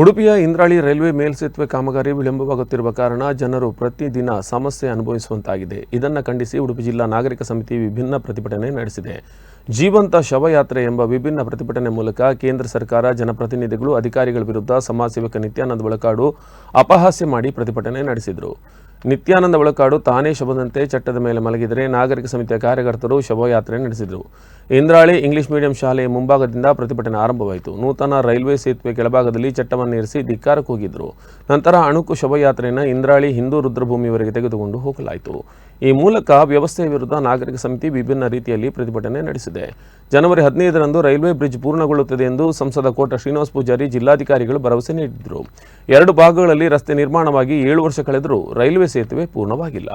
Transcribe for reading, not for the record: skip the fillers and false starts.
ಉಡುಪಿಯ ಇಂದ್ರಾಳಿ ರೈಲ್ವೆ ಮೇಲ್ಸೇತುವೆ ಕಾಮಗಾರಿ ವಿಳಂಬವಾಗುತ್ತಿರುವ ಕಾರಣ ಜನರು ಪ್ರತಿದಿನ ಸಮಸ್ಯೆ ಅನುಭವಿಸುವಂತಾಗಿದೆ. ಇದನ್ನು ಖಂಡಿಸಿ ಉಡುಪಿ ಜಿಲ್ಲಾ ನಾಗರಿಕ ಸಮಿತಿ ವಿಭಿನ್ನ ಪ್ರತಿಭಟನೆ ನಡೆಸಿದೆ. ಜೀವಂತ ಶವಯಾತ್ರೆ ಎಂಬ ವಿಭಿನ್ನ ಪ್ರತಿಭಟನೆ ಮೂಲಕ ಕೇಂದ್ರ ಸರ್ಕಾರ, ಜನಪ್ರತಿನಿಧಿಗಳು, ಅಧಿಕಾರಿಗಳ ವಿರುದ್ಧ ಸಮಾಜ ಸೇವಕ ನಿತ್ಯಾನಂದ ಬಳಕಾಡು ಅಪಹಾಸ್ಯ ಮಾಡಿ ಪ್ರತಿಭಟನೆ ನಡೆಸಿದರು. ನಿತ್ಯಾನಂದ ಬಳಕಾಡು ತಾನೇ ಶವದಂತೆ ಚಟ್ಟದ ಮೇಲೆ ಮಲಗಿದರೆ ನಾಗರಿಕ ಸಮಿತಿಯ ಕಾರ್ಯಕರ್ತರು ಶವಯಾತ್ರೆ ನಡೆಸಿದರು. ಇಂದ್ರಾಳಿ ಇಂಗ್ಲಿಷ್ ಮೀಡಿಯಂ ಶಾಲೆಯ ಮುಂಭಾಗದಿಂದ ಪ್ರತಿಭಟನೆ ಆರಂಭವಾಯಿತು. ನೂತನ ರೈಲ್ವೆ ಸೇತುವೆ ಕೆಳಭಾಗದಲ್ಲಿ ಚಟ್ಟವನ್ನು ಇರಿಸಿ ಧಿಕ್ಕಾರ ಕೂಗಿದ್ರು. ನಂತರ ಅಣುಕು ಶವಯಾತ್ರೆಯನ್ನು ಇಂದ್ರಾಳಿ ಹಿಂದೂ ರುದ್ರಭೂಮಿಯವರೆಗೆ ತೆಗೆದುಕೊಂಡು ಹೋಗಲಾಯಿತು. ಈ ಮೂಲಕ ವ್ಯವಸ್ಥೆಯ ವಿರುದ್ಧ ನಾಗರಿಕ ಸಮಿತಿ ವಿಭಿನ್ನ ರೀತಿಯಲ್ಲಿ ಪ್ರತಿಭಟನೆ ನಡೆಸಿದೆ. ಜನವರಿ 15ರಂದು ರೈಲ್ವೆ ಬ್ರಿಡ್ಜ್ ಪೂರ್ಣಗೊಳ್ಳುತ್ತದೆ ಎಂದು ಸಂಸದ ಕೋಟ ಶ್ರೀನಿವಾಸ ಪೂಜಾರಿ ಜಿಲ್ಲಾಧಿಕಾರಿಗಳು ಭರವಸೆ ನೀಡಿದರು. 2 ಭಾಗಗಳಲ್ಲಿ ರಸ್ತೆ ನಿರ್ಮಾಣವಾಗಿ 7 ವರ್ಷ ಕಳೆದರೂ ರೈಲ್ವೆ ಸೇತುವೆ ಪೂರ್ಣವಾಗಿಲ್ಲ.